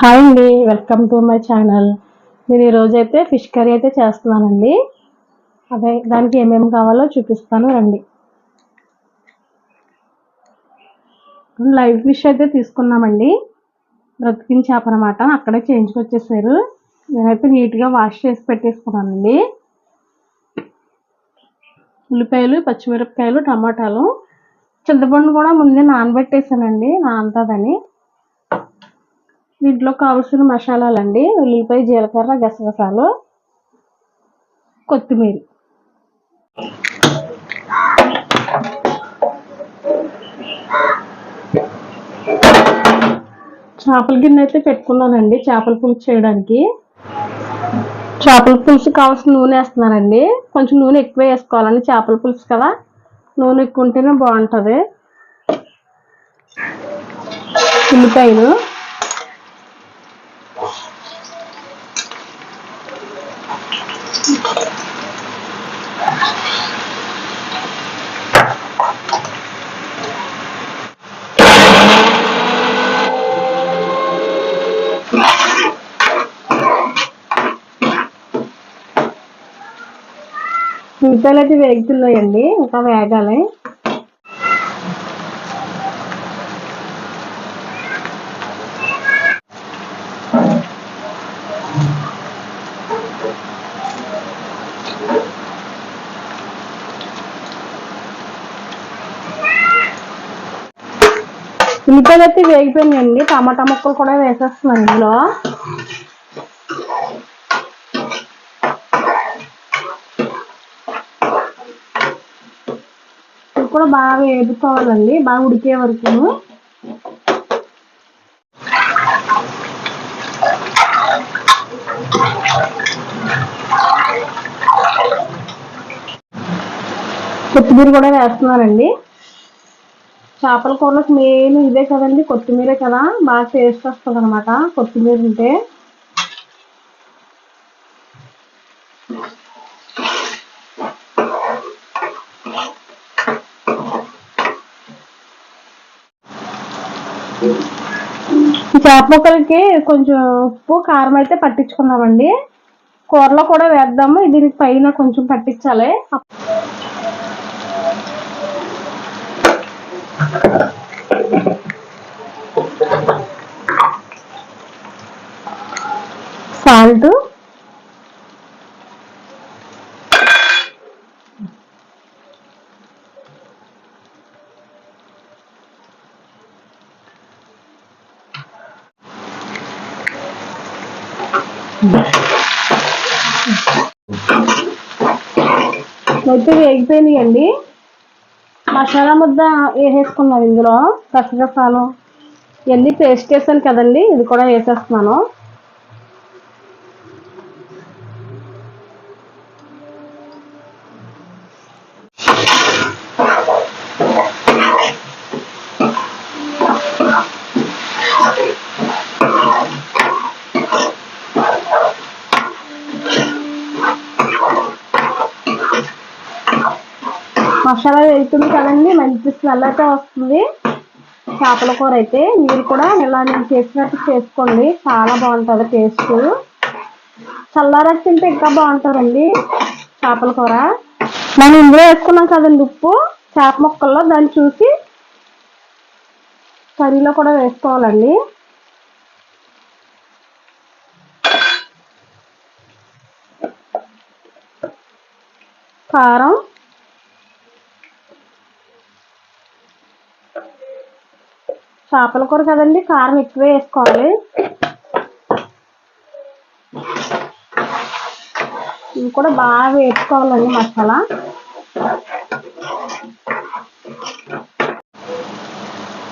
Hi అండి, welcome to my channel. నేను ఈరోజు అయితే ఫిష్ కర్రీ అయితే చేస్తున్నానండి. అదే దానికి ఏమేమి కావాలో చూపిస్తాను రండి. లైవ్ ఫిష్ అయితే తీసుకున్నామండి. బ్రతికిన చేప అనమాట, అక్కడే చేయించుకొచ్చేసారు. నేనైతే నీట్గా వాష్ చేసి పెట్టేసుకున్నానండి. ఉల్లిపాయలు, పచ్చిమిరపకాయలు, టమాటాలు, చింతపండు కూడా ముందే నానబెట్టేసానండి, నానుతుందని. దీంట్లో కావాల్సిన మసాలాలండి: ఉల్లిపాయ, జీలకర్ర, గసగసాలు, కొత్తిమీర. చేపల గిన్నె అయితే పెట్టుకున్నానండి చేపల పులుసు చేయడానికి. చేపల పులుసు కావాల్సిన నూనె వేస్తున్నానండి. కొంచెం నూనె ఎక్కువ వేసుకోవాలండి, చేపల పులుసు కదా, నూనె ఎక్కువ ఉంటేనే బాగుంటుంది. ఉల్లిపాయలు, ఉల్లిపాయలు అయితే వేగుతున్నాయండి, ఇంకా వేగాలి. ఉల్లిపాయలు అయితే వేగిపోయినాయండి. టమాటా ముక్కలు కూడా వేసేస్తున్నాను ఇందులో. ఇది కూడా బాగా వేపుకోవాలండి, బాగా ఉడికే వరకు. కొత్తిమీర కూడా వేస్తున్నానండి. చేపల కూరలకు మెయిన్ ఇదే కదండి, కొత్తిమీరే కదా, బాగా టేస్ట్ వస్తుంది అనమాట కొత్తిమీర ఉంటే. ఈ చేప ముక్కలకి కొంచెం ఉప్పు, కారం అయితే పట్టించుకున్నామండి. కూరలో కూడా వేద్దాము, దీనికి పైన కొంచెం పట్టించాలి. సాల్ట్, అయితే వేగిపోయినాయండి. మసాలా ముద్ద వేసేసుకున్నాను ఇందులో. గసగసాలు ఇవన్నీ పేస్ట్ చేశాను కదండి, ఇది కూడా వేసేస్తున్నాను. మసాలా వేస్తుంది కదండి, మంచి స్మెల్ అయితే వస్తుంది చేపల కూర అయితే. మీరు కూడా ఇలా నేను చేసినట్టు చేసుకోండి, చాలా బాగుంటుంది టేస్ట్. చల్లారకి తింటే ఇంకా బాగుంటుందండి చేపల కూర. మనం ఇందులో వేసుకున్నాం కదండి ఉప్పు, చేప ముక్కల్లో, దాన్ని చూసి కర్రీలో కూడా వేసుకోవాలండి. కారం, చేపల కూర కదండి, కారం ఎక్కువ వేసుకోవాలి. ఇవి కూడా బాగా వేసుకోవాలండి మసాలా.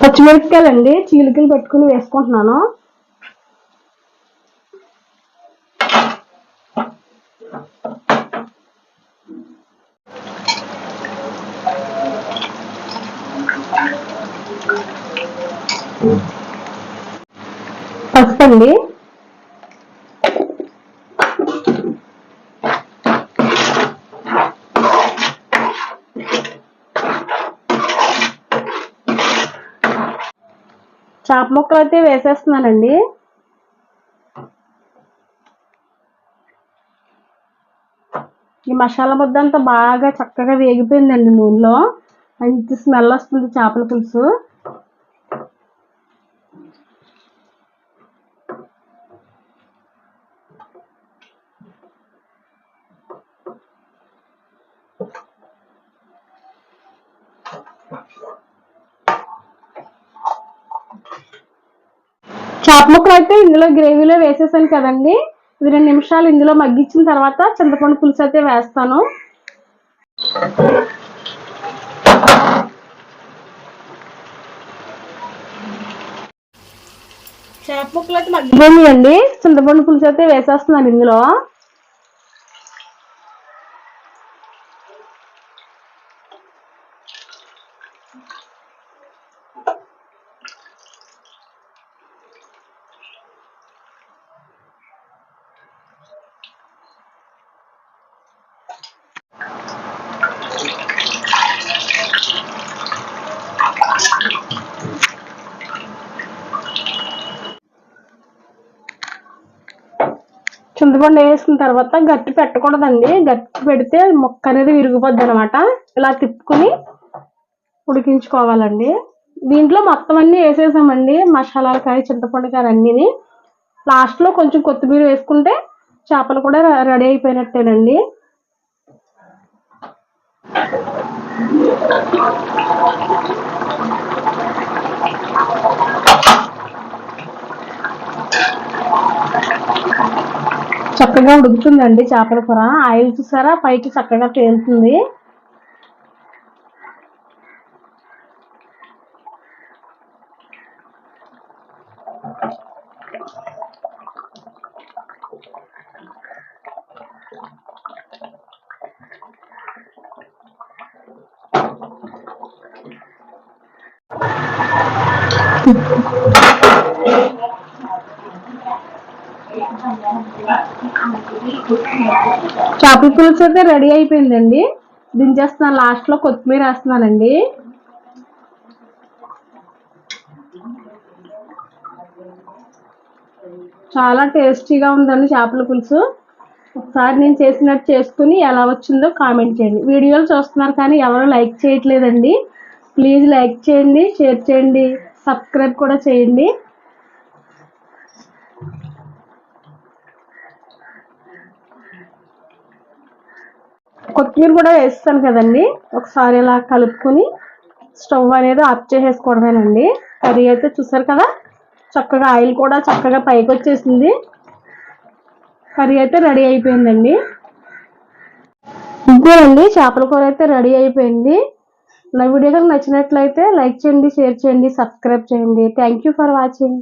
పచ్చిమిరపకాయలండి చీలికలు పెట్టుకుని వేసుకుంటున్నాను. పసుపండి, చేప ముక్కలు అయితే వేసేస్తున్నానండి. ఈ మసాలా ముద్ద అంతా బాగా చక్కగా వేగిపోయిందండి నూనెలో. మంచి స్మెల్ వస్తుంది చేపల పులుసు. చేప ముక్కలు అయితే ఇందులో గ్రేవీలో వేసేసాను కదండి. ఇది 2 నిమిషాలు ఇందులో మగ్గించిన తర్వాత చింతపండు పులుసు అయితే వేస్తాను. చేప ముక్కలు అయితే మగ్గిపోయిందండి. చింతపండు పులుసు అయితే వేసేస్తున్నాను ఇందులో. చింతపండు వేసిన తర్వాత గట్టి పెట్టకూడదండి. గట్టి పెడితే ముక్క అనేది విరిగిపోద్ది అనమాట. ఇలా తిప్పుకుని ఉడికించుకోవాలండి. దీంట్లో మొత్తం అన్నీ వేసేసామండి, మసాలాలు కానీ చింతపండు కానీ అన్నీని. లాస్ట్లో కొంచెం కొత్తిమీర వేసుకుంటే చేపలు కూడా రెడీ అయిపోయినట్టేనండి. చక్కగా ఉడుకుతుందండి చేపల కూర. ఆయిల్ చూసారా పైకి చక్కగా తేలుతుంది. చేపల పులుసు అయితే రెడీ అయిపోయిందండి. దించేస్తున్నాను. లాస్ట్లో కొత్తిమీర వేస్తున్నానండి. చాలా టేస్టీగా ఉందండి చేపల పులుసు. ఒకసారి నేను చేసినట్టు చేసుకుని ఎలా వచ్చిందో కామెంట్ చేయండి. వీడియోలు చూస్తున్నారు కానీ ఎవరు లైక్ చేయట్లేదండి. ప్లీజ్ లైక్ చేయండి, షేర్ చేయండి, సబ్స్క్రైబ్ కూడా చేయండి. కొత్తిమీర కూడా వేస్తాను కదండి. ఒకసారి ఇలా కలుపుకొని స్టవ్ అనేది ఆఫ్ చేసేసుకోవడమేనండి. కర్రీ అయితే చూసారు కదా, చక్కగా ఆయిల్ కూడా చక్కగా పైకి వచ్చేసింది. కర్రీ అయితే రెడీ అయిపోయిందండి. ఇంతేనండి, చేపల కూర అయితే రెడీ అయిపోయింది. నా వీడియో కనుక నచ్చినట్లయితే లైక్ చేయండి, షేర్ చేయండి, సబ్స్క్రైబ్ చేయండి. Thank you for watching.